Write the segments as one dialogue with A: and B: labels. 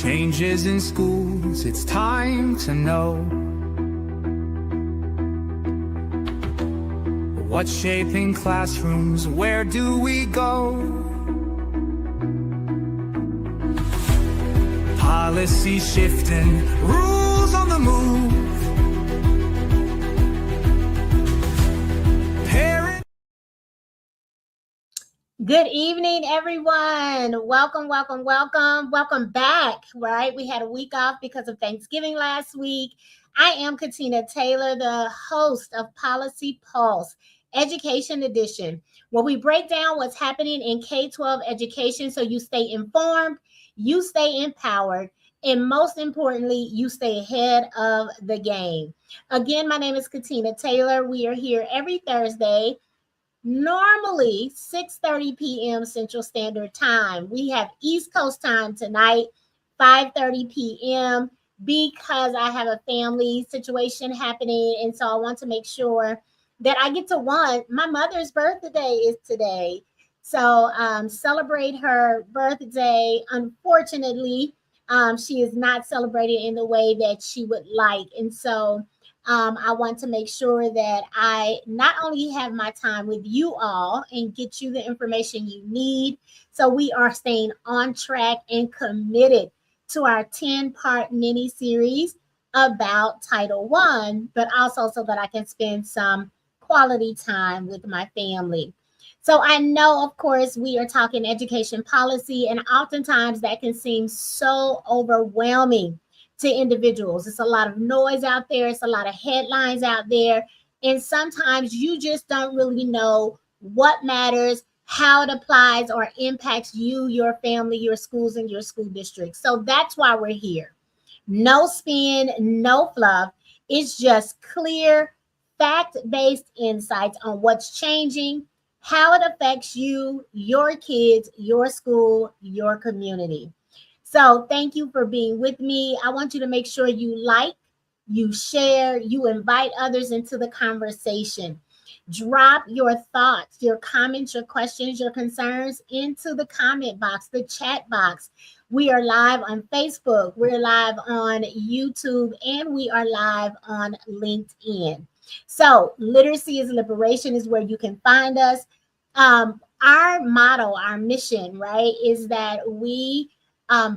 A: Changes in schools, it's time to know what's shaping classrooms, where do we go? Policy shifting, rules on the move.
B: Good evening, everyone. Welcome back, right? We had a week off because of Thanksgiving last week. I am Katina Taylor, the host of Policy Pulse, Education Edition, where we break down what's happening in K-12 education so you stay informed, you stay empowered, and most importantly, you stay ahead of the game. Again, my name is Katina Taylor. We are here every Thursday, normally 6:30 p.m. Central Standard Time. We have East Coast time tonight, 5:30 p.m. because I have a family situation happening. And so I want to make sure that I get to my mother's birthday is today. So celebrate her birthday. Unfortunately, she is not celebrated in the way that she would like. And so I want to make sure that I not only have my time with you all and get you the information you need, so we are staying on track and committed to our 10-part mini series about Title I, but also so that I can spend some quality time with my family. So I know, of course, we are talking education policy, and oftentimes that can seem so overwhelming to individuals. It's a lot of noise out there. It's a lot of headlines out there. And sometimes you just don't really know what matters, how it applies or impacts you, your family, your schools, and your school district. So that's why we're here. No spin, no fluff. It's just clear, fact-based insights on what's changing, how it affects you, your kids, your school, your community. So thank you for being with me. I want you to make sure you like, you share, you invite others into the conversation. Drop your thoughts, your comments, your questions, your concerns into the comment box, the chat box. We are live on Facebook, we're live on YouTube, and we are live on LinkedIn. So Literacy is Liberation is where you can find us. Our motto, our mission, right, is that we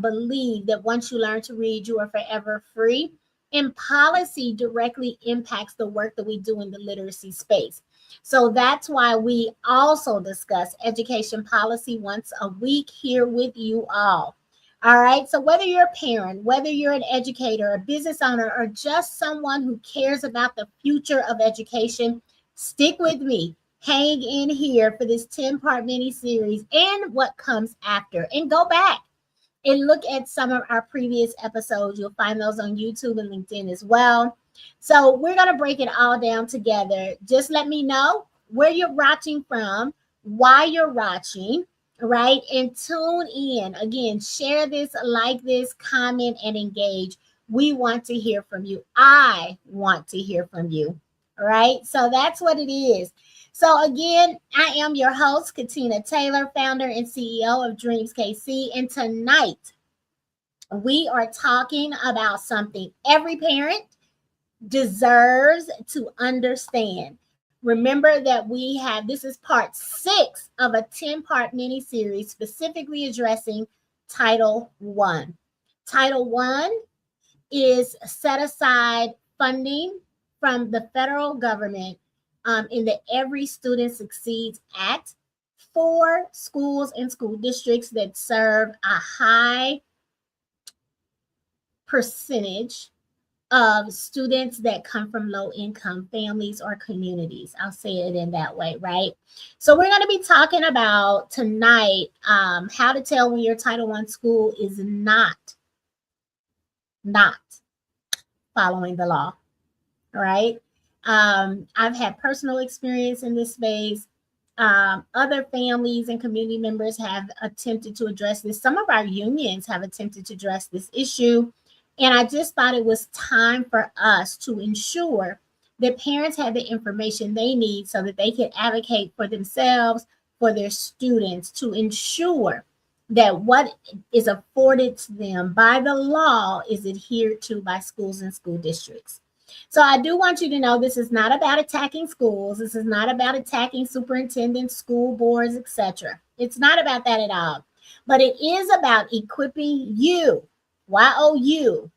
B: believe that once you learn to read, you are forever free. And policy directly impacts the work that we do in the literacy space. So that's why we also discuss education policy once a week here with you all. All right. So whether you're a parent, whether you're an educator, a business owner, or just someone who cares about the future of education, stick with me. Hang in here for this 10-part mini series and what comes after. And go back and look at some of our previous episodes. You'll find those on YouTube and LinkedIn as well. So we're going to break it all down together. Just let me know where you're watching from, why you're watching, right? And tune in. Again, share this, like this, comment, and engage. We want to hear from you. I want to hear from you, all right? So that's what it is. So again, I am your host, Katina Taylor, founder and CEO of Dreams KC. And tonight, we are talking about something every parent deserves to understand. Remember that this is part 6 of a 10-part mini series specifically addressing Title I. Title I is set aside funding from the federal government in the Every Student Succeeds Act for schools and school districts that serve a high percentage of students that come from low-income families or communities. I'll say it in that way, right? So we're going to be talking about tonight how to tell when your Title I school is not following the law, all right? I've had personal experience in this space. Other families and community members have attempted to address this. Some of our unions have attempted to address this issue. And I just thought it was time for us to ensure that parents have the information they need so that they can advocate for themselves, for their students, to ensure that what is afforded to them by the law is adhered to by schools and school districts. So I do want you to know this is not about attacking schools. This is not about attacking superintendents, school boards, etc. It's not about that at all. But it is about equipping you, YOU,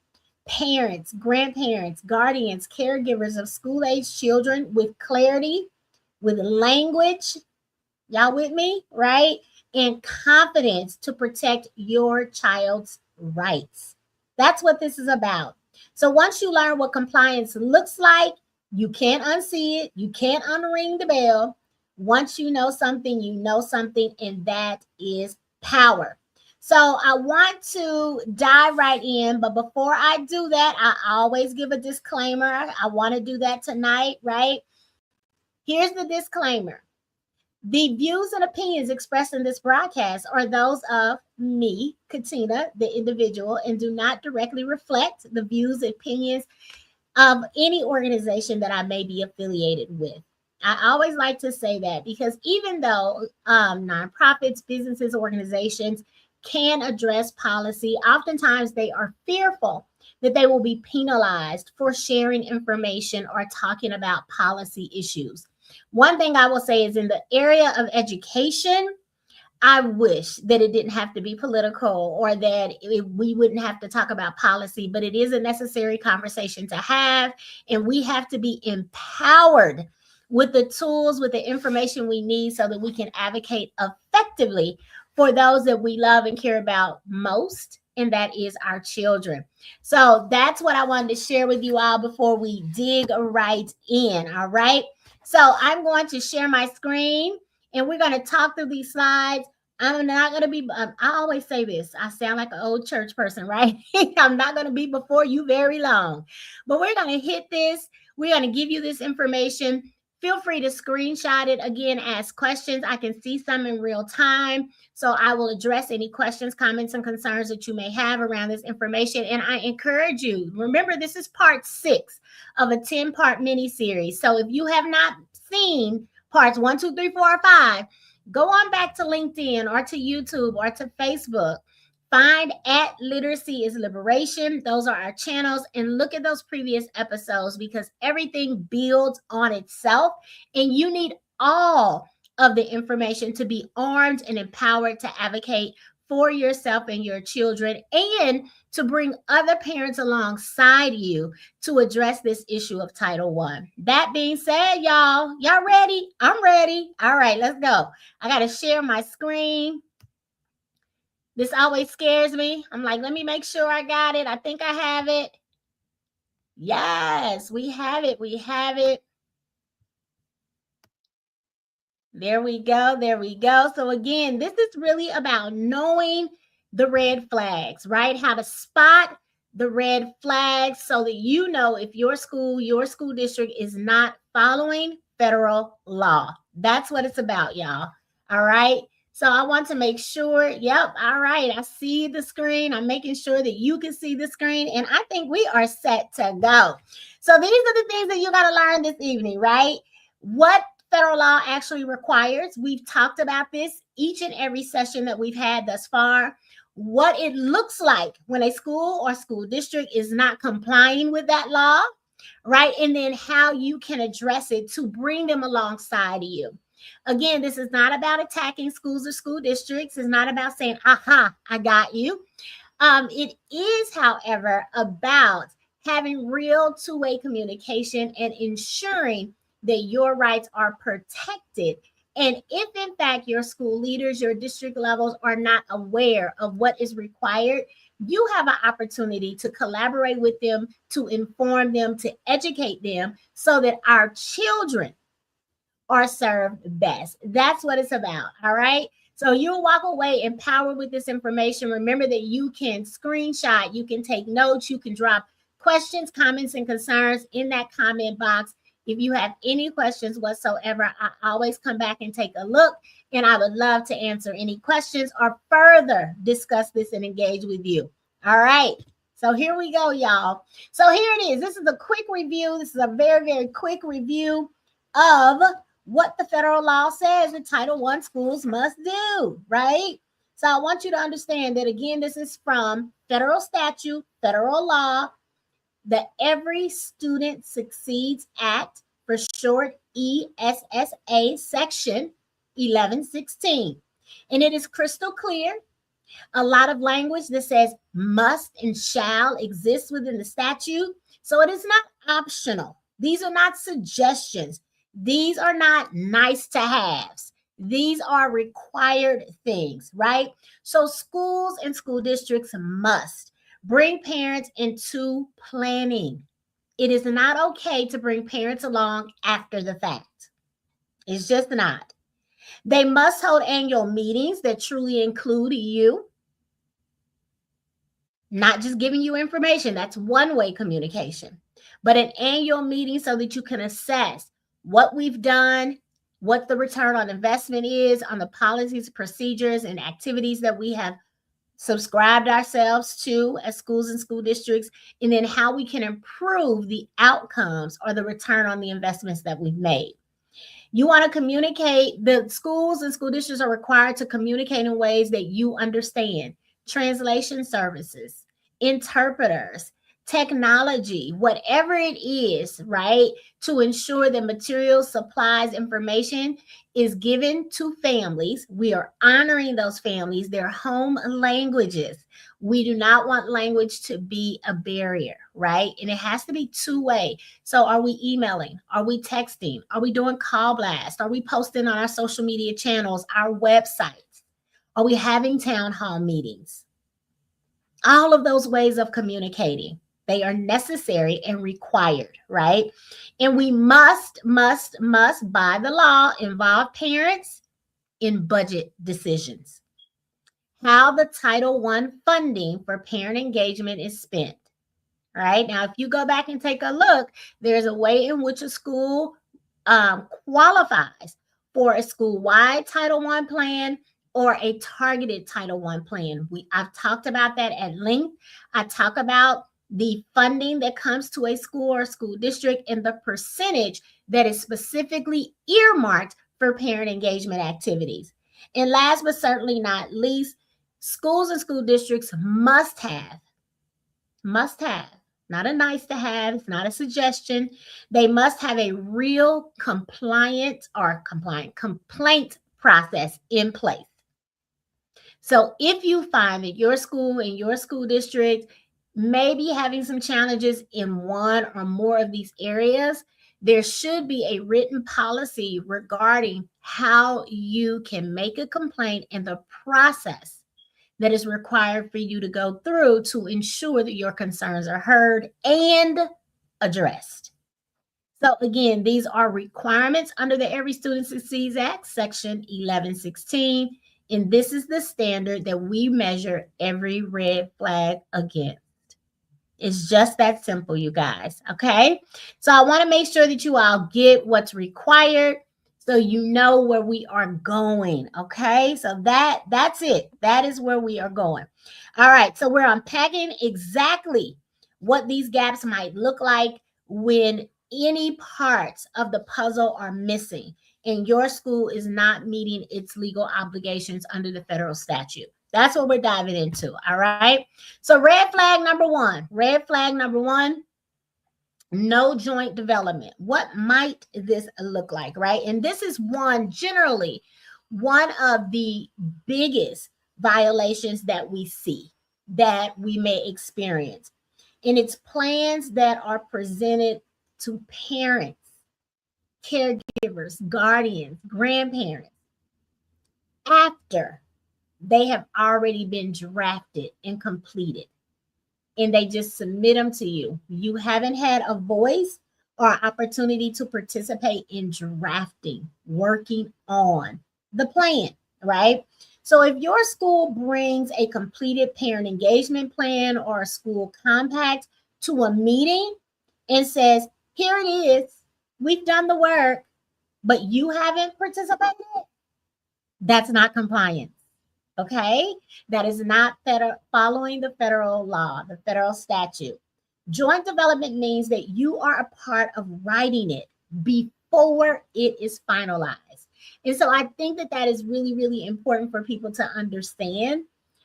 B: parents, grandparents, guardians, caregivers of school-age children with clarity, with language, y'all with me, right? And confidence to protect your child's rights. That's what this is about. So once you learn what compliance looks like, you can't unsee it. You can't unring the bell. Once you know something, and that is power. So I want to dive right in, but before I do that, I always give a disclaimer. I want to do that tonight, right? Here's the disclaimer. The views and opinions expressed in this broadcast are those of me, Katina, the individual, and do not directly reflect the views and opinions of any organization that I may be affiliated with. I always like to say that because even though nonprofits, businesses, organizations can address policy, oftentimes they are fearful that they will be penalized for sharing information or talking about policy issues. One thing I will say is in the area of education, I wish that it didn't have to be political or that we wouldn't have to talk about policy, but it is a necessary conversation to have. And we have to be empowered with the tools, with the information we need so that we can advocate effectively for those that we love and care about most. And that is our children. So that's what I wanted to share with you all before we dig right in. All right. So I'm going to share my screen and we're going to talk through these slides. I'm not going to be, I always say this, I sound like an old church person, right? I'm not going to be before you very long, but we're going to hit this. We're going to give you this information. Feel free to screenshot it. Again, ask questions. I can see some in real time. So I will address any questions, comments, and concerns that you may have around this information. And I encourage you, remember, this is part 6 of a 10-part mini-series. So if you have not seen parts 1, 2, 3, 4, or 5, go on back to LinkedIn or to YouTube or to Facebook. Find at Literacy is Liberation. Those are our channels. And look at those previous episodes because everything builds on itself. And you need all of the information to be armed and empowered to advocate for yourself and your children and to bring other parents alongside you to address this issue of Title I. That being said, y'all ready? I'm ready. All right, let's go. I got to share my screen. This always scares me. I'm like, let me make sure I got it. I think I have it. Yes, we have it. We have it. There we go. There we go. So again, this is really about knowing the red flags, right? How to spot the red flags so that you know if your school district is not following federal law. That's what it's about, y'all. All right. So I want to make sure, yep, all right, I see the screen. I'm making sure that you can see the screen, and I think we are set to go. So these are the things that you got to learn this evening, right? What federal law actually requires. We've talked about this each and every session that we've had thus far. What it looks like when a school or school district is not complying with that law, right? And then how you can address it to bring them alongside of you. Again, this is not about attacking schools or school districts. It's not about saying, aha, I got you. It is, however, about having real two-way communication and ensuring that your rights are protected. And if in fact your school leaders, your district levels are not aware of what is required, you have an opportunity to collaborate with them, to inform them, to educate them so that our children are served best. That's what it's about. All right. So you'll walk away empowered with this information. Remember that you can screenshot, you can take notes, you can drop questions, comments, and concerns in that comment box. If you have any questions whatsoever, I always come back and take a look, and I would love to answer any questions or further discuss this and engage with you. All right. So here we go, y'all. So here it is. This is a quick review. This is a very, very quick review of what the federal law says that Title I schools must do, right? So I want you to understand that, again, this is from federal statute, federal law, the Every Student Succeeds Act, for short ESSA, section 1116. And it is crystal clear. A lot of language that says must and shall exist within the statute. So it is not optional. These are not suggestions. These are not nice to haves. These are required things, right? So schools and school districts must bring parents into planning. It is not okay to bring parents along after the fact. It's just not. They must hold annual meetings that truly include you, not just giving you information. That's one-way communication, but an annual meeting so that you can assess what we've done, what the return on investment is on the policies, procedures, and activities that we have subscribed ourselves to as schools and school districts, and then how we can improve the outcomes or the return on the investments that we've made. You want to communicate. The schools and school districts are required to communicate in ways that you understand. Translation services, interpreters, technology, whatever it is, right? To ensure that materials, supplies, information is given to families. We are honoring those families, their home languages. We do not want language to be a barrier, right? And it has to be two-way. So are we emailing? Are we texting? Are we doing call blast? Are we posting on our social media channels, our websites? Are we having town hall meetings? All of those ways of communicating, they are necessary and required, right? And we must, by the law, involve parents in budget decisions. How the Title I funding for parent engagement is spent, right? Now, if you go back and take a look, there's a way in which a school qualifies for a school-wide Title I plan or a targeted Title I plan. I've talked about that at length. I talk about the funding that comes to a school or school district and the percentage that is specifically earmarked for parent engagement activities. And last but certainly not least, schools and school districts must have, not a nice to have, it's not a suggestion. They must have a real complaint process in place. So if you find that your school and your school district may be having some challenges in one or more of these areas, there should be a written policy regarding how you can make a complaint and the process that is required for you to go through to ensure that your concerns are heard and addressed. So again, these are requirements under the Every Student Succeeds Act, section 1116. And this is the standard that we measure every red flag against. It's just that simple, you guys, okay? So I want to make sure that you all get what's required so you know where we are going, okay? So that's it. That is where we are going. All right, so we're unpacking exactly what these gaps might look like when any parts of the puzzle are missing and your school is not meeting its legal obligations under the federal statute. That's what we're diving into, all right? So red flag number one, no joint development. What might this look like, right? And this is generally one of the biggest violations that we see, that we may experience. And it's plans that are presented to parents, caregivers, guardians, grandparents, after they have already been drafted and completed, and they just submit them to you. You haven't had a voice or opportunity to participate in drafting, working on the plan, right? So if your school brings a completed parent engagement plan or a school compact to a meeting and says, here it is, we've done the work, but you haven't participated, that's not compliance. Okay, that is not following the federal law, the federal statute. Joint development means that you are a part of writing it before it is finalized. And so I think that that is really, really important for people to understand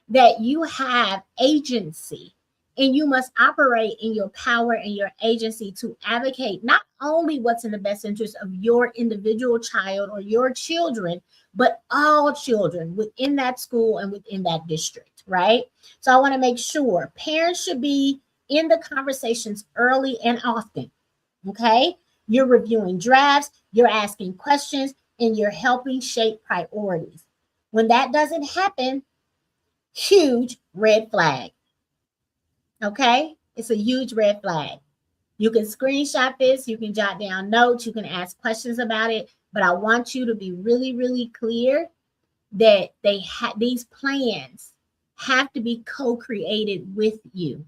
B: that you have agency and you must operate in your power and your agency to advocate not only what's in the best interest of your individual child or your children, but all children within that school and within that district, right? So I want to make sure parents should be in the conversations early and often, okay? You're reviewing drafts, you're asking questions, and you're helping shape priorities. When that doesn't happen, huge red flag. Okay? It's a huge red flag. You can screenshot this, you can jot down notes, you can ask questions about it, but I want you to be really, really clear that these plans have to be co-created with you.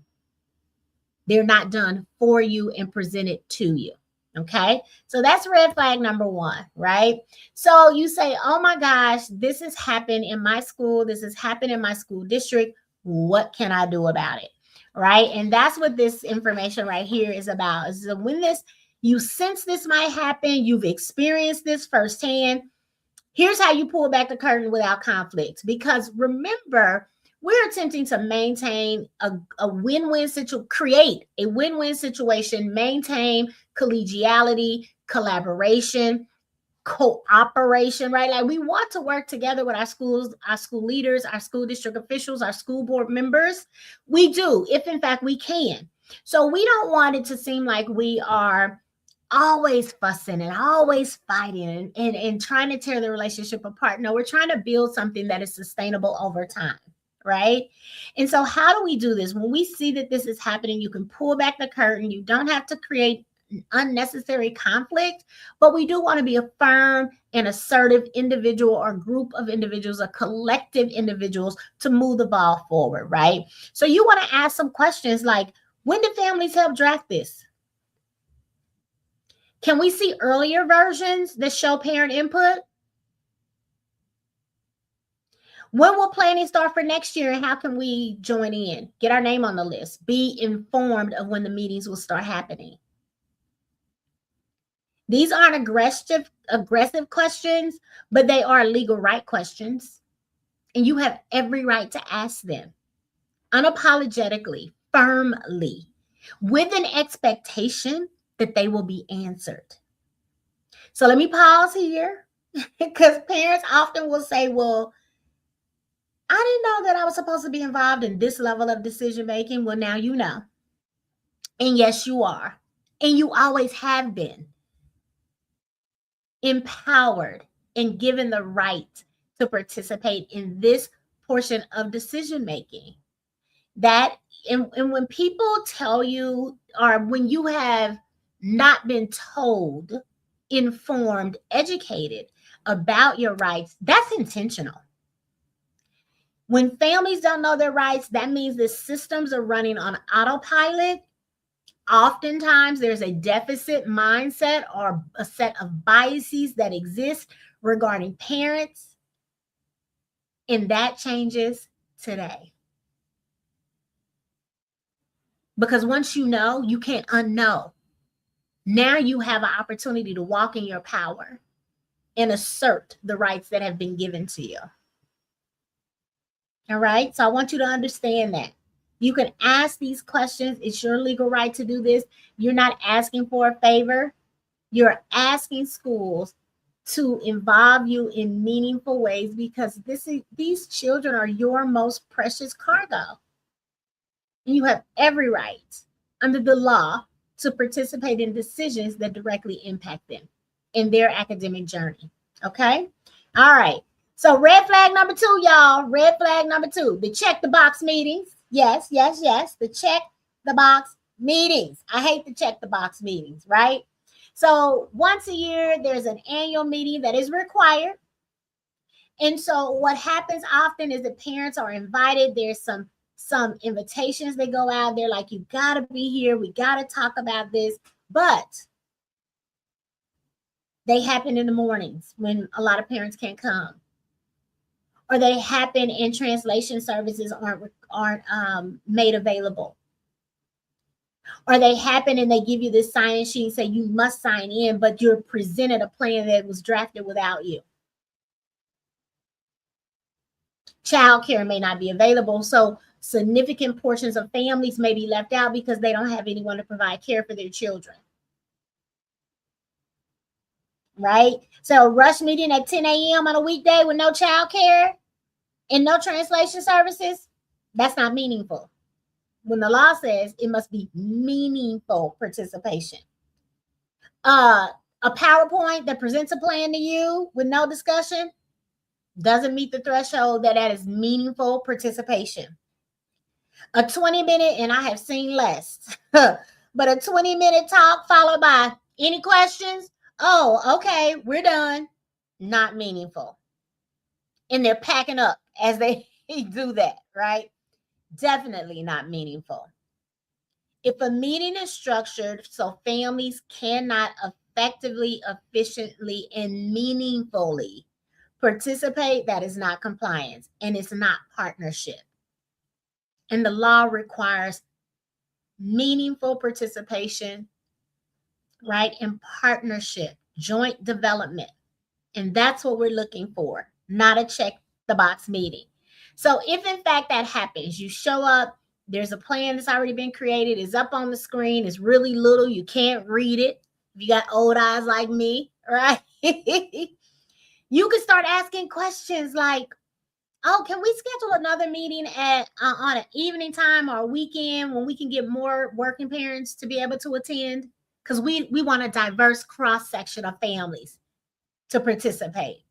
B: They're not done for you and presented to you. Okay, so that's red flag number one, right? So you say, oh my gosh, this has happened in my school. This has happened in my school district. What can I do about it? Right. And that's what this information right here is about. So when you sense this might happen, you've experienced this firsthand. Here's how you pull back the curtain without conflict. Because remember, we're attempting to maintain a win-win situation, create a win-win situation, maintain collegiality, collaboration, cooperation, right? Like we want to work together with our schools, our school leaders, our school district officials, our school board members. We do, if in fact we can. So we don't want it to seem like we are always fussing and always fighting and trying to tear the relationship apart. No, we're trying to build something that is sustainable over time. Right. And so how do we do this? When we see that this is happening, you can pull back the curtain. You don't have to create unnecessary conflict, but we do want to be a firm and assertive individual or group of individuals, or collective individuals to move the ball forward. Right. So you want to ask some questions like, when did families help draft this? Can we see earlier versions that show parent input? When will planning start for next year and how can we join in? Get our name on the list. Be informed of when the meetings will start happening. These aren't aggressive questions, but they are legal right questions. And you have every right to ask them unapologetically, firmly, with an expectation that they will be answered. So let me pause here because parents often will say, well, I didn't know that I was supposed to be involved in this level of decision making. Well, now you know. And yes, you are. And you always have been empowered and given the right to participate in this portion of decision making. That and when people tell you, or when you have not been told, informed, educated about your rights, that's intentional. When families don't know their rights, that means the systems are running on autopilot. Oftentimes, there's a deficit mindset or a set of biases that exist regarding parents, and that changes today. Because once you know, you can't unknow. Now you have an opportunity to walk in your power and assert the rights that have been given to you. All right. So I want you to understand that. You can ask these questions. It's your legal right to do this. You're not asking for a favor. You're asking schools to involve you in meaningful ways because these children are your most precious cargo. And you have every right under the law to participate in decisions that directly impact them in their academic journey. Okay. All right. So red flag number 2, y'all. Red flag number 2, the check the box meetings. Yes. The check the box meetings. I hate the check the box meetings, right? So once a year, there's an annual meeting that is required. And so what happens often is that parents are invited. There's some invitations that go out. They're like, you got to be here. We got to talk about this. But they happen in the mornings when a lot of parents can't come. Or they happen and translation services aren't made available. Or they happen and they give you this sign-in sheet and say you must sign in, but you're presented a plan that was drafted without you. Childcare may not be available. So significant portions of families may be left out because they don't have anyone to provide care for their children. Right? So a rush meeting at 10 a.m. on a weekday with no childcare and no translation services, that's not meaningful. When the law says it must be meaningful participation. A PowerPoint that presents a plan to you with no discussion doesn't meet the threshold that is meaningful participation. A 20-minute, and I have seen less, but a 20-minute talk followed by any questions? Oh, okay, we're done. Not meaningful. And they're packing up as they do that, right? Definitely not meaningful. If a meeting is structured so families cannot effectively, efficiently, and meaningfully participate, that is not compliance and it's not partnership. And the law requires meaningful participation, right? And partnership, joint development. And that's what we're looking for, not a check the box meeting. So if in fact that happens, you show up, there's a plan that's already been created, it's up on the screen, it's really little, you can't read it. If you got old eyes like me, right? You can start asking questions like, oh, can we schedule another meeting at on an evening time or a weekend when we can get more working parents to be able to attend? Because we want a diverse cross-section of families to participate.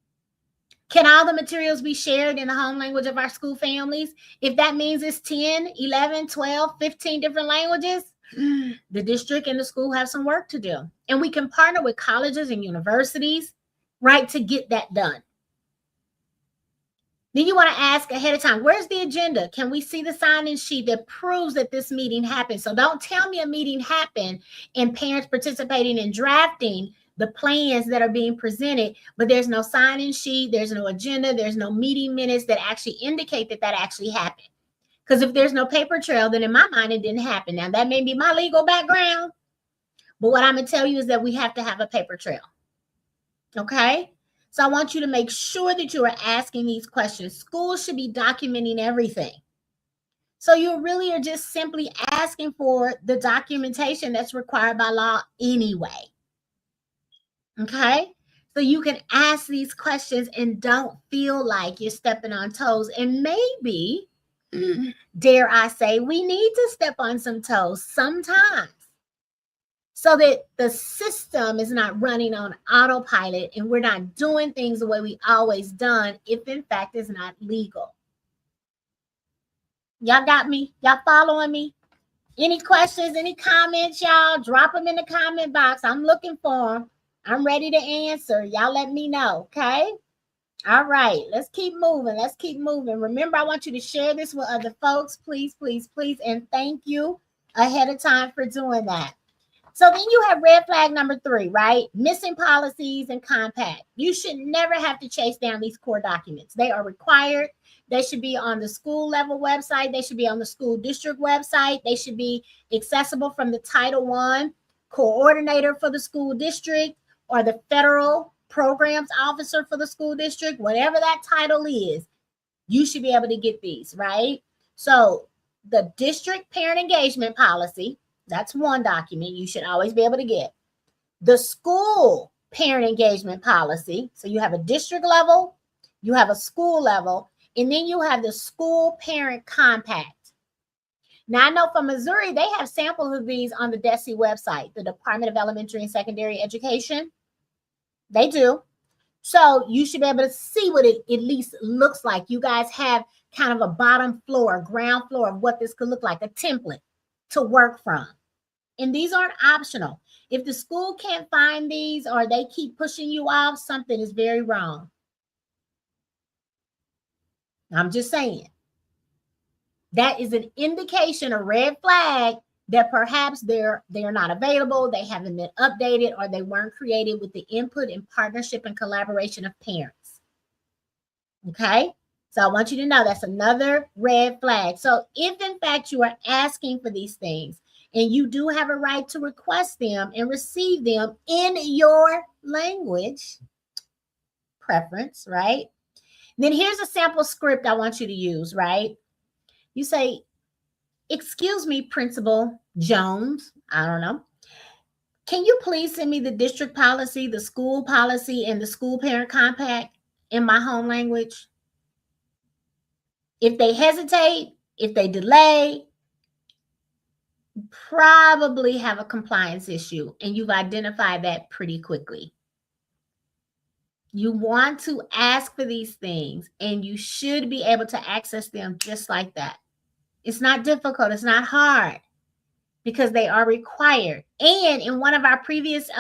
B: Can all the materials be shared in the home language of our school families? If that means it's 10, 11, 12, 15 different languages, the district and the school have some work to do. And we can partner with colleges and universities, right, to get that done. Then you want to ask ahead of time, where's the agenda? Can we see the sign-in sheet that proves that this meeting happened? So don't tell me a meeting happened and parents participating in drafting the plans that are being presented, but there's no sign-in sheet, there's no agenda, there's no meeting minutes that actually indicate that that actually happened. Because if there's no paper trail, then in my mind, it didn't happen. Now, that may be my legal background, but what I'm going to tell you is that we have to have a paper trail. Okay? So I want you to make sure that you are asking these questions. Schools should be documenting everything. So you really are just simply asking for the documentation that's required by law anyway. Okay? So you can ask these questions and don't feel like you're stepping on toes. And maybe, dare I say, we need to step on some toes sometimes so that the system is not running on autopilot and we're not doing things the way we always done if in fact it's not legal. Y'all got me? Y'all following me? Any questions, any comments, y'all? Drop them in the comment box. I'm looking for them. I'm ready to answer. Y'all let me know, okay? All right, let's keep moving. Let's keep moving. Remember, I want you to share this with other folks. Please, please, please. And thank you ahead of time for doing that. So then you have red flag number 3, right? Missing policies and compact. You should never have to chase down these core documents. They are required. They should be on the school level website. They should be on the school district website. They should be accessible from the Title I coordinator for the school district or the federal programs officer for the school district, whatever that title is. You should be able to get these, right? So the district parent engagement policy, that's one document you should always be able to get. The school parent engagement policy. So you have a district level, you have a school level, and then you have the school parent compact. Now, I know from Missouri, they have samples of these on the DESE website, the Department of Elementary and Secondary Education. They do. So you should be able to see what it at least looks like. You guys have kind of a bottom floor, ground floor of what this could look like, a template to work from. And these aren't optional. If the school can't find these or they keep pushing you off, something is very wrong. I'm just saying. That is an indication, a red flag, that perhaps they're not available, they haven't been updated, or they weren't created with the input and partnership and collaboration of parents. Okay? So I want you to know that's another red flag. So if in fact you are asking for these things, and you do have a right to request them and receive them in your language preference, right? Then here's a sample script I want you to use, right? You say, excuse me, Principal Jones, I don't know. Can you please send me the district policy, the school policy, and the school parent compact in my home language? If they hesitate, if they delay, probably have a compliance issue, and you've identified that pretty quickly. You want to ask for these things, and you should be able to access them just like that. It's not difficult. It's not hard because they are required. And in one of our previous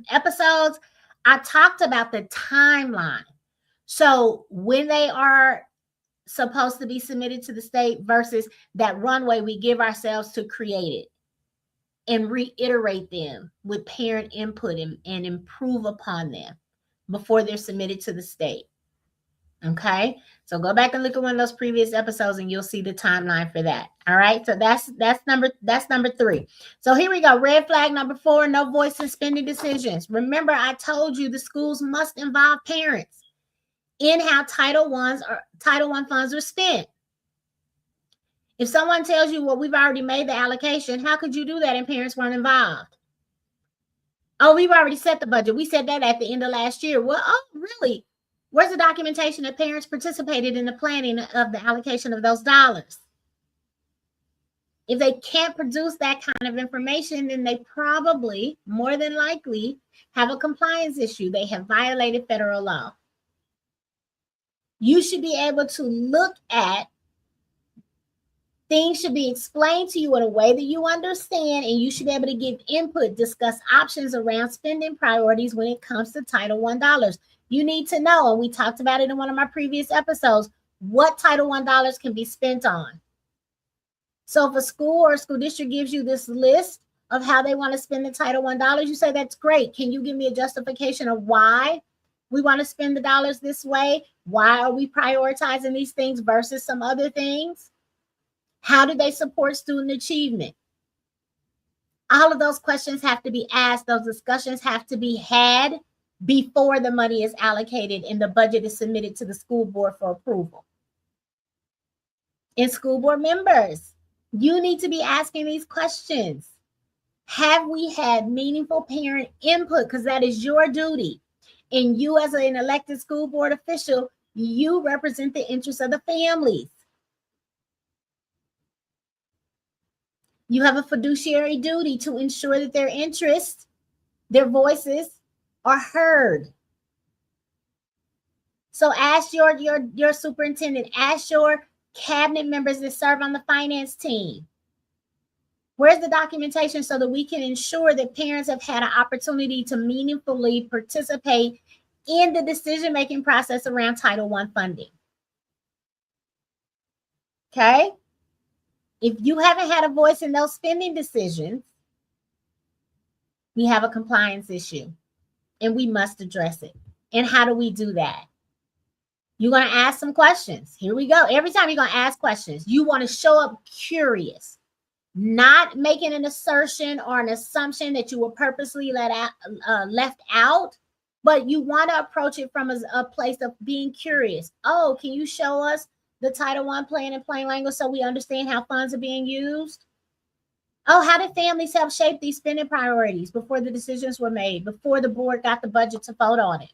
B: episodes, I talked about the timeline. So when they are supposed to be submitted to the state versus that runway we give ourselves to create it and reiterate them with parent input and improve upon them before they're submitted to the state. Okay, so go back and look at one of those previous episodes and you'll see the timeline for that. All right, so that's number 3. So here we go. Red flag number 4, no voice in spending decisions. Remember, I told you the schools must involve parents in how Title I funds are spent. If someone tells you, well, we've already made the allocation, how could you do that and parents weren't involved? Oh, we've already set the budget. We said that at the end of last year. Well, oh, really? Where's the documentation that parents participated in the planning of the allocation of those dollars? If they can't produce that kind of information, then they probably, more than likely, have a compliance issue. They have violated federal law. You should be able to look at things should be explained to you in a way that you understand, and you should be able to give input, discuss options around spending priorities when it comes to Title I dollars. You need to know, and we talked about it in one of my previous episodes, what Title I dollars can be spent on. So if a school or a school district gives you this list of how they want to spend the Title I dollars, you say, that's great. Can you give me a justification of why we want to spend the dollars this way? Why are we prioritizing these things versus some other things? How do they support student achievement? All of those questions have to be asked. Those discussions have to be had before the money is allocated and the budget is submitted to the school board for approval. And school board members, you need to be asking these questions. Have we had meaningful parent input? Because that is your duty. And you, as an elected school board official, you represent the interests of the families. You have a fiduciary duty to ensure that their interests, their voices are heard. So ask your superintendent, ask your cabinet members that serve on the finance team. Where's the documentation so that we can ensure that parents have had an opportunity to meaningfully participate in the decision-making process around Title I funding? Okay? If you haven't had a voice in those spending decisions, we have a compliance issue and we must address it. And how do we do that? You're going to ask some questions. Here we go. Every time you're going to ask questions, you want to show up curious, not making an assertion or an assumption that you were purposely left out, but you want to approach it from a place of being curious. Oh, can you show us the Title I plan in plain language so we understand how funds are being used? Oh, how did families help shape these spending priorities before the decisions were made, before the board got the budget to vote on it?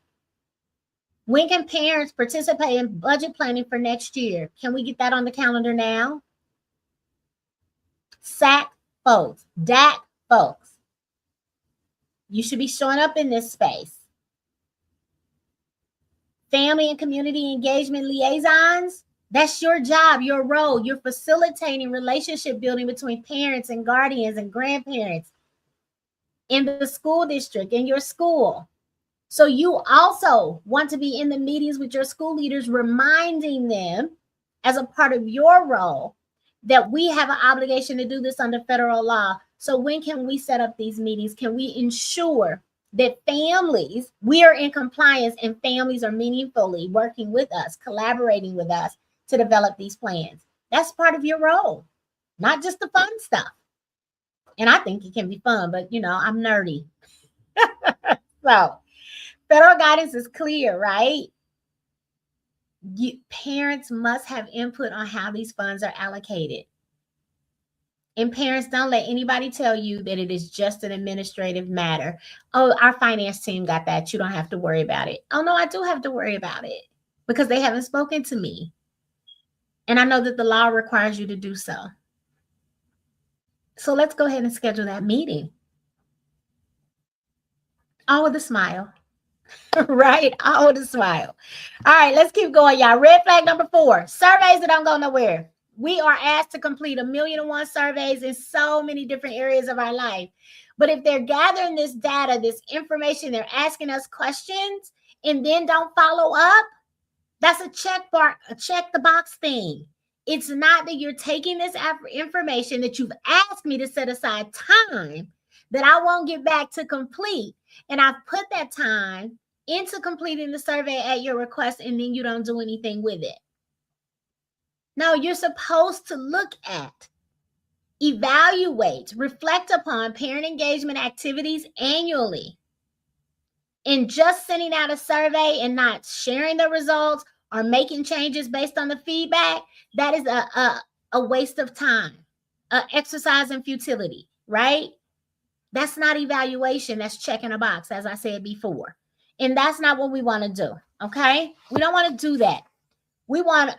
B: When can parents participate in budget planning for next year? Can we get that on the calendar now? SAC folks, DAC folks, you should be showing up in this space. Family and community engagement liaisons, that's your job, your role. You're facilitating relationship building between parents and guardians and grandparents in the school district, in your school. So you also want to be in the meetings with your school leaders, reminding them as a part of your role that we have an obligation to do this under federal law. So when can we set up these meetings? Can we ensure that families, we are in compliance and families are meaningfully working with us, collaborating with us to develop these plans? That's part of your role, not just the fun stuff. And I think it can be fun, but I'm nerdy. So federal guidance is clear, right? Parents must have input on how these funds are allocated. And parents, don't let anybody tell you that it is just an administrative matter. Oh, our finance team got that. You don't have to worry about it. Oh, no, I do have to worry about it because they haven't spoken to me. And I know that the law requires you to do so. So let's go ahead and schedule that meeting. All with a smile. Right? All with a smile. All right, let's keep going, y'all. Red flag number 4, surveys that don't go nowhere. We are asked to complete 1,000,001 surveys in so many different areas of our life. But if they're gathering this data, this information, they're asking us questions and then don't follow up, that's a check the box thing. It's not that you're taking this information that you've asked me to set aside time that I won't get back to complete. And I've put that time into completing the survey at your request, and then you don't do anything with it. No, you're supposed to look at, evaluate, reflect upon parent engagement activities annually. And just sending out a survey and not sharing the results or making changes based on the feedback, that is a waste of time, an exercise in futility, right? That's not evaluation. That's checking a box, as I said before. And that's not what we want to do, okay? We don't want to do that. We want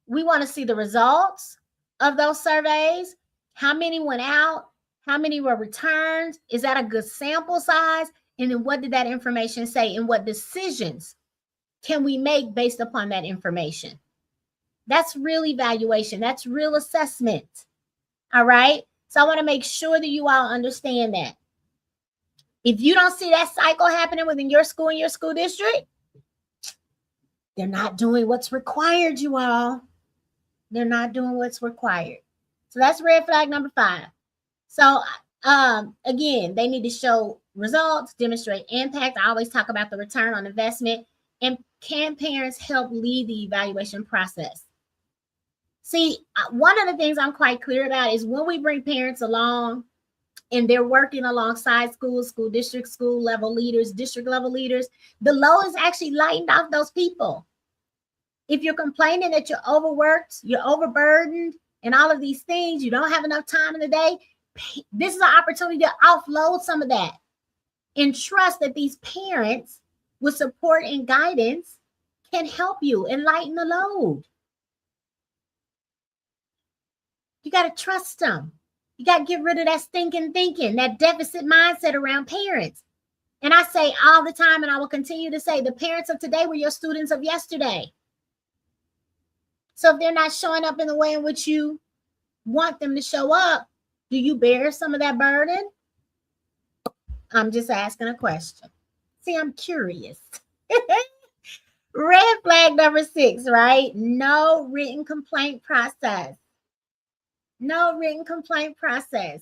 B: to see the results of those surveys. How many went out? How many were returned? Is that a good sample size? And then what did that information say? And what decisions can we make based upon that information? That's real evaluation. That's real assessment. All right? So I want to make sure that you all understand that. If you don't see that cycle happening within your school and your school district, they're not doing what's required, you all. They're not doing what's required. So that's red flag number 5. So again, they need to show results, demonstrate impact. I always talk about the return on investment. And can parents help lead the evaluation process? See, one of the things I'm quite clear about is when we bring parents along and they're working alongside schools, school districts, school level leaders, district level leaders, the load is actually lightened off those people. If you're complaining that you're overworked, you're overburdened, and all of these things, you don't have enough time in the day, this is an opportunity to offload some of that and trust that these parents with support and guidance can help you and lighten the load. You got to trust them. You got to get rid of that stinking thinking, that deficit mindset around parents. And I say all the time, and I will continue to say, the parents of today were your students of yesterday. So if they're not showing up in the way in which you want them to show up, do you bear some of that burden? I'm just asking a question. See, I'm curious. Red flag number 6, right? No written complaint process. No written complaint process.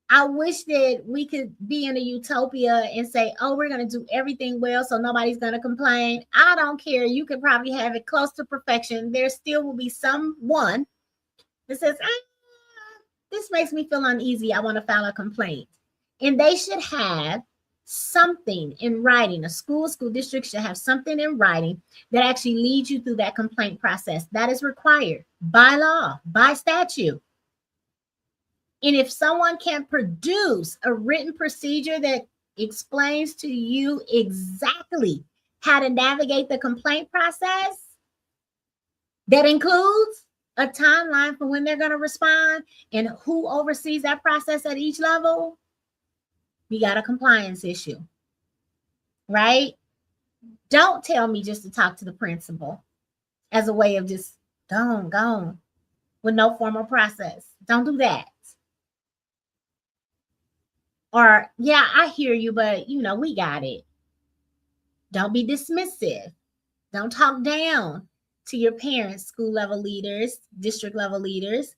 B: I wish that we could be in a utopia and say, oh, we're going to do everything well, so nobody's going to complain. I don't care. You could probably have it close to perfection. There still will be someone that says, this makes me feel uneasy. I want to file a complaint. And they should have something in writing. A school district should have something in writing that actually leads you through that complaint process. That is required by law, by statute. And if someone can produce a written procedure that explains to you exactly how to navigate the complaint process, that includes a timeline for when they're going to respond and who oversees that process at each level, we got a compliance issue, right? Don't tell me just to talk to the principal as a way of just gone with no formal process. Don't do that. Or, yeah, I hear you, but, we got it. Don't be dismissive. Don't talk down to your parents, school level leaders, district level leaders,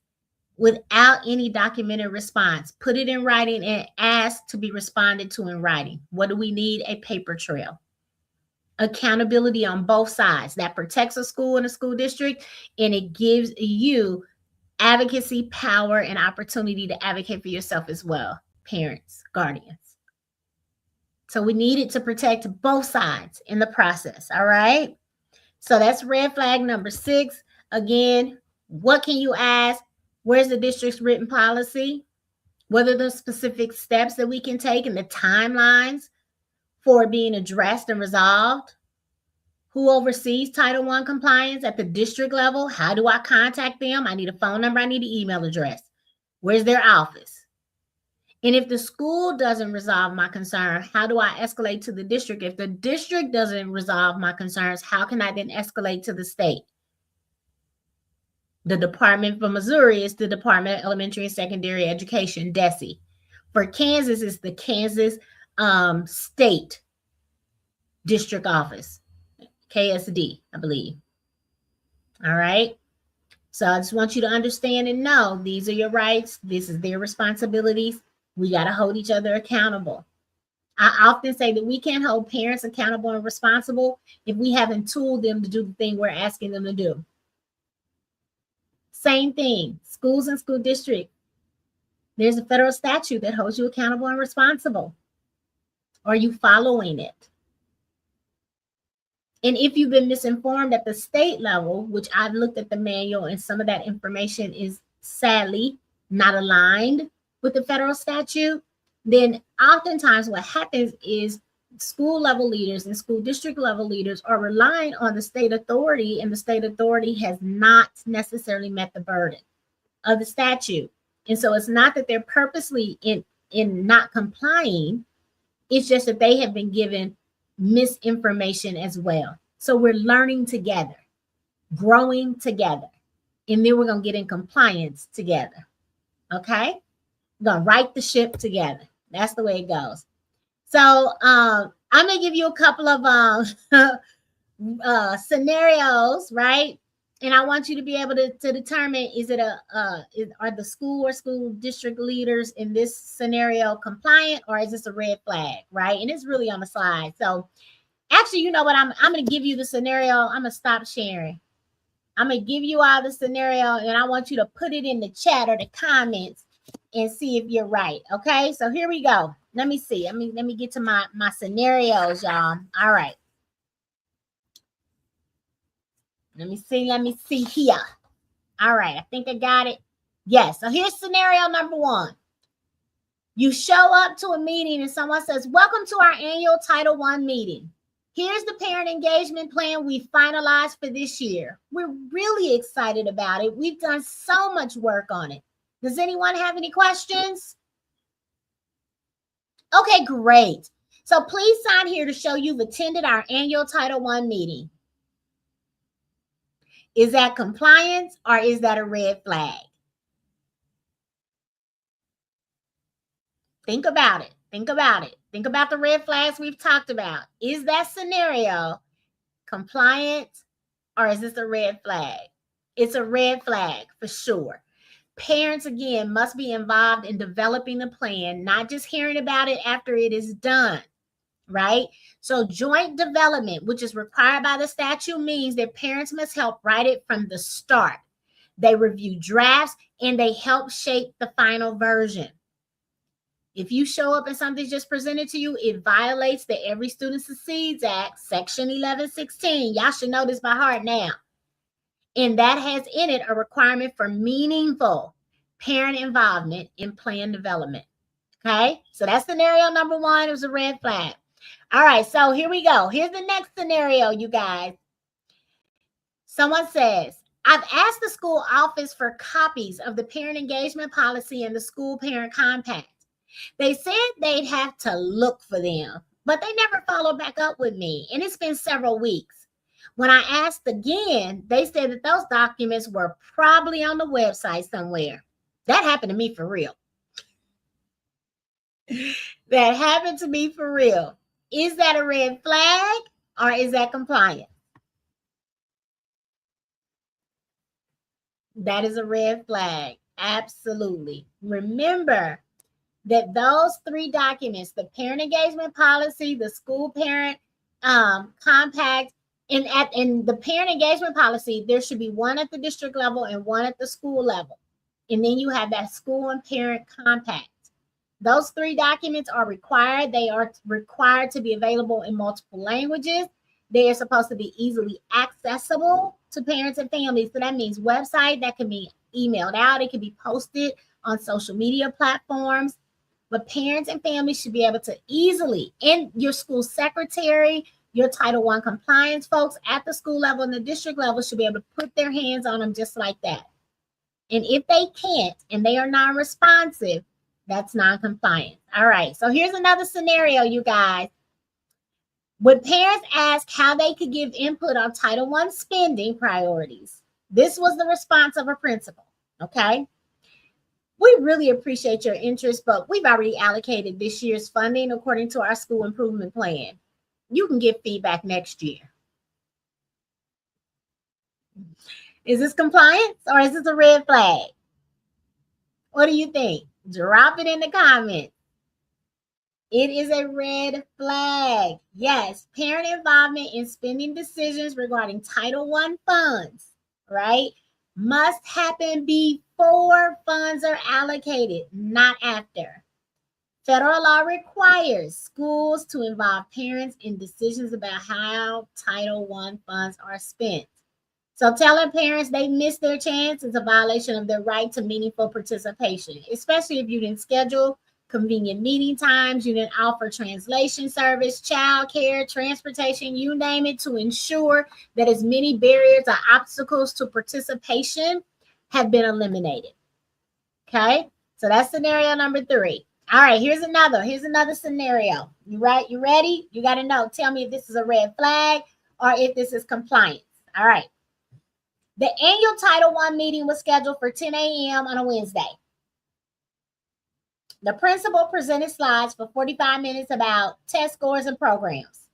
B: without any documented response. Put it in writing and ask to be responded to in writing. What do we need? A paper trail. Accountability on both sides. That protects a school and a school district, and it gives you advocacy, power, and opportunity to advocate for yourself as well. Parents, guardians. So we need it to protect both sides in the process, all right? So that's red flag number 6. Again, what can you ask? Where's the district's written policy? What are the specific steps that we can take and the timelines for being addressed and resolved? Who oversees Title I compliance at the district level? How do I contact them? I need a phone number. I need an email address. Where's their office? And if the school doesn't resolve my concern, how do I escalate to the district? If the district doesn't resolve my concerns, how can I then escalate to the state? The department for Missouri is the Department of Elementary and Secondary Education, DESE. For Kansas, it's the Kansas State District Office, KSD, I believe. All right. So I just want you to understand and know these are your rights. This is their responsibilities. We got to hold each other accountable. I often say that we can't hold parents accountable and responsible if we haven't tooled them to do the thing we're asking them to do. Same thing, schools and school districts. There's a federal statute that holds you accountable and responsible. Are you following it? And if you've been misinformed at the state level, which I've looked at the manual and some of that information is sadly not aligned with the federal statute, then oftentimes what happens is school level leaders and school district level leaders are relying on the state authority, and the state authority has not necessarily met the burden of the statute. And so it's not that they're purposely in not complying, it's just that they have been given misinformation as well. So we're learning together, growing together, and then we're going to get in compliance together. Okay? We're going to right the ship together. That's the way it goes. So I'm going to give you a couple of scenarios, right? And I want you to be able to determine, are the school or school district leaders in this scenario compliant, or is this a red flag, right? And it's really on the slide. So actually, you know what? I'm going to give you the scenario. I'm going to stop sharing. I'm going to give you all the scenario, and I want you to put it in the chat or the comments and see if you're right. Okay, so here we go. Let me see. Let me get to my scenarios, y'all. All right. Let me see here. All right, I think I got it. Yes, so here's scenario number 1. You show up to a meeting and someone says, welcome to our annual Title I meeting. Here's the parent engagement plan we finalized for this year. We're really excited about it. We've done so much work on it. Does anyone have any questions? Okay, great. So please sign here to show you've attended our annual Title I meeting. Is that compliance or is that a red flag? Think about it. Think about it. Think about the red flags we've talked about. Is that scenario compliant or is this a red flag? It's a red flag for sure. Parents, again, must be involved in developing the plan, not just hearing about it after it is done, right? So joint development, which is required by the statute, means that parents must help write it from the start. They review drafts and they help shape the final version. If you show up and something's just presented to you, it violates the Every Student Succeeds Act, Section 1116. Y'all should know this by heart now. And that has in it a requirement for meaningful parent involvement in plan development. Okay, so that's scenario number 1. It was a red flag. All right, so here we go. Here's the next scenario, you guys. Someone says, I've asked the school office for copies of the parent engagement policy and the school parent compact. They said they'd have to look for them, but they never followed back up with me, and it's been several weeks. When I asked again, they said that those documents were probably on the website somewhere. That happened to me for real. That happened to me for real. Is that a red flag or is that compliant? That is a red flag. Absolutely. Remember that those 3 documents, the parent engagement policy, the school parent compact, and the parent engagement policy, there should be one at the district level and one at the school level. And then you have that school and parent compact. Those 3 documents are required. They are required to be available in multiple languages. They are supposed to be easily accessible to parents and families. So that means website that can be emailed out. It can be posted on social media platforms. But parents and families should be able to easily, and your school secretary, your Title I compliance folks at the school level and the district level should be able to put their hands on them just like that. And if they can't and they are non-responsive, that's non-compliance. All right, so here's another scenario, you guys. When parents ask how they could give input on Title I spending priorities, this was the response of a principal, okay? We really appreciate your interest, but we've already allocated this year's funding according to our school improvement plan. You can give feedback next year. Is this compliance or is this a red flag? What do you think? Drop it in the comments. It is a red flag. Yes, parent involvement in spending decisions regarding Title I funds, right, must happen before funds are allocated, not after. Federal law requires schools to involve parents in decisions about how Title I funds are spent. So telling parents they missed their chance is a violation of their right to meaningful participation, especially if you didn't schedule convenient meeting times, you didn't offer translation service, childcare, transportation, you name it, to ensure that as many barriers or obstacles to participation have been eliminated. Okay, so that's scenario number 3. All right, here's another scenario. You right? You ready? You got to know. Tell me if this is a red flag or if this is compliance. All right. The annual Title I meeting was scheduled for 10 a.m. on a Wednesday. The principal presented slides for 45 minutes about test scores and programs.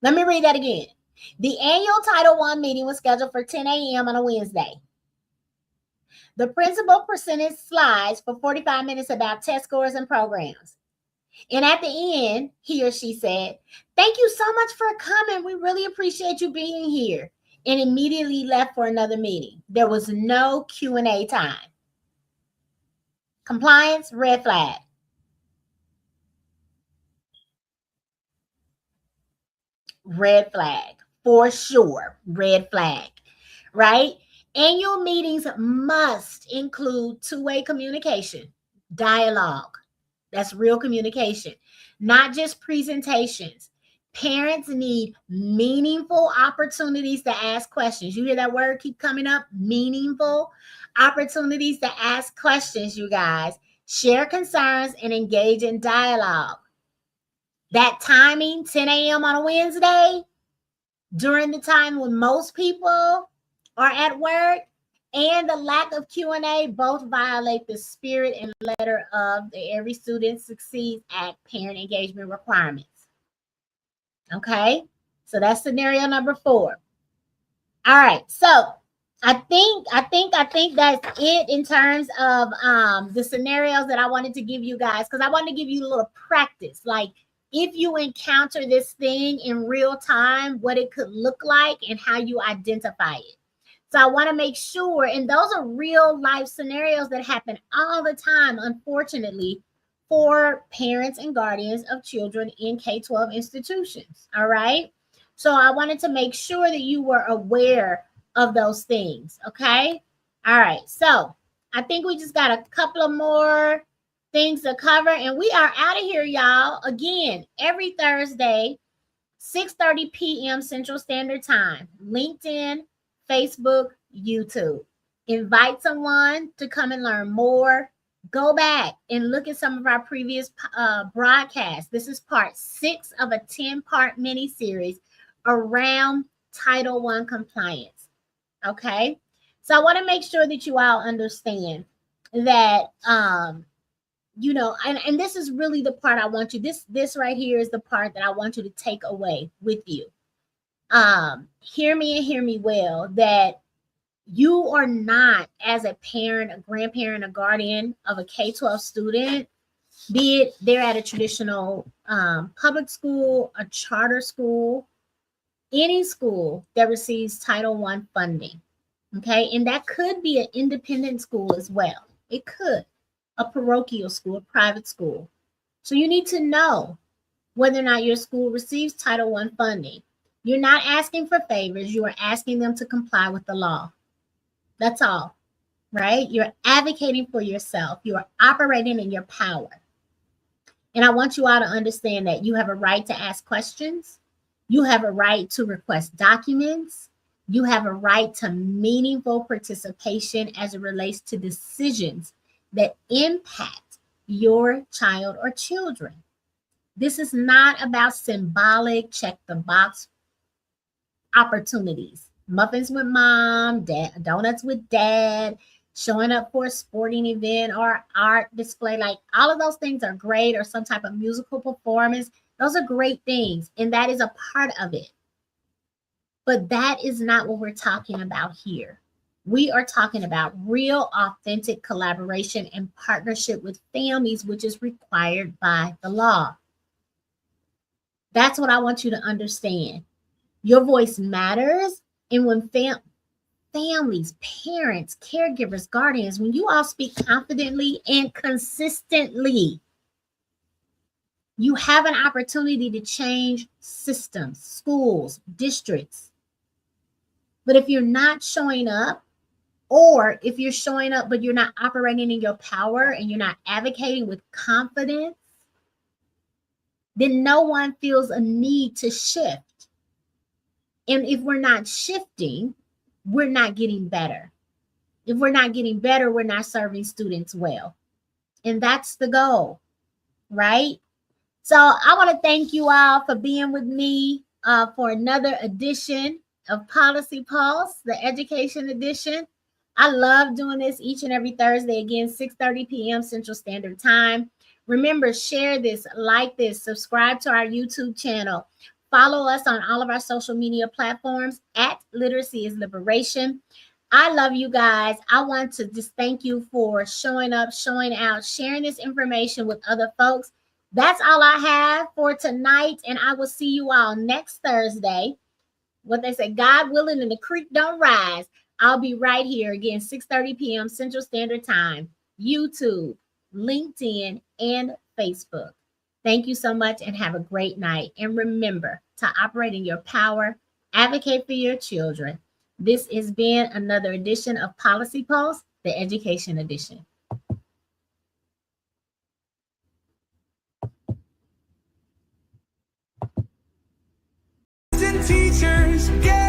B: Let me read that again. The annual Title I meeting was scheduled for 10 a.m. on a Wednesday. The principal presented slides for 45 minutes about test scores and programs. And at the end, he or she said, "Thank you so much for coming. We really appreciate you being here." And immediately left for another meeting. There was no Q&A time. Compliance, red flag. Red flag, for sure. Red flag, right? Annual meetings must include two-way communication, dialogue. That's real communication, not just presentations. Parents need meaningful opportunities to ask questions. You hear that word keep coming up? Meaningful opportunities to ask questions, you guys. Share concerns and engage in dialogue. That timing, 10 a.m. on a Wednesday, during the time when most people are at work, and the lack of Q&A both violate the spirit and letter of the Every Student Succeeds Act parent engagement requirements. Okay, so that's scenario number 4. All right, so I think that's it in terms of the scenarios that I wanted to give you guys, because I wanted to give you a little practice, like if you encounter this thing in real time, what it could look like and how you identify it. So I want to make sure, and those are real life scenarios that happen all the time, unfortunately, for parents and guardians of children in K-12 institutions. All right. So I wanted to make sure that you were aware of those things. Okay. All right. So I think we just got a couple of more things to cover, and we are out of here, y'all. Again, every Thursday, 6:30 p.m. Central Standard Time, LinkedIn, Facebook, YouTube. Invite someone to come and learn more. Go back and look at some of our previous broadcasts. This is part 6 of a 10-part mini-series around Title I compliance. Okay? So I want to make sure that you all understand that, you know, and this is really the part I want you, this right here is the part that I want you to take away with you. Hear me and hear me well, that you are not, as a parent, a grandparent, a guardian of a K-12 student, be it they're at a traditional public school, a charter school, any school that receives Title I funding, okay? And that could be an independent school as well. It could, a parochial school, a private school. So you need to know whether or not your school receives Title I funding. You're not asking for favors. You are asking them to comply with the law. That's all, right? You're advocating for yourself. You are operating in your power. And I want you all to understand that you have a right to ask questions. You have a right to request documents. You have a right to meaningful participation as it relates to decisions that impact your child or children. This is not about symbolic check the box opportunities. Muffins with mom, donuts with dad, showing up for a sporting event or art display. Like all of those things are great, or some type of musical performance. Those are great things, and that is a part of it. But that is not what we're talking about here. We are talking about real, authentic collaboration and partnership with families, which is required by the law. That's what I want you to understand. Your voice matters. And when families, parents, caregivers, guardians, when you all speak confidently and consistently, you have an opportunity to change systems, schools, districts. But if you're not showing up, or if you're showing up but you're not operating in your power and you're not advocating with confidence, then no one feels a need to shift. And if we're not shifting, we're not getting better. If we're not getting better, we're not serving students well. And that's the goal, right? So I want to thank you all for being with me for another edition of Policy Pulse, the education edition. I love doing this each and every Thursday, again, 6:30 p.m. Central Standard Time. Remember, share this, like this, subscribe to our YouTube channel. Follow us on all of our social media platforms at Literacy is Liberation. I love you guys. I want to just thank you for showing up, showing out, sharing this information with other folks. That's all I have for tonight, and I will see you all next Thursday. What they say, God willing and the creek don't rise. I'll be right here again, 6:30 p.m. Central Standard Time, YouTube, LinkedIn, and Facebook. Thank you so much and have a great night. And remember to operate in your power, advocate for your children. This has been another edition of Policy Pulse, the Education Edition.
A: Teachers, get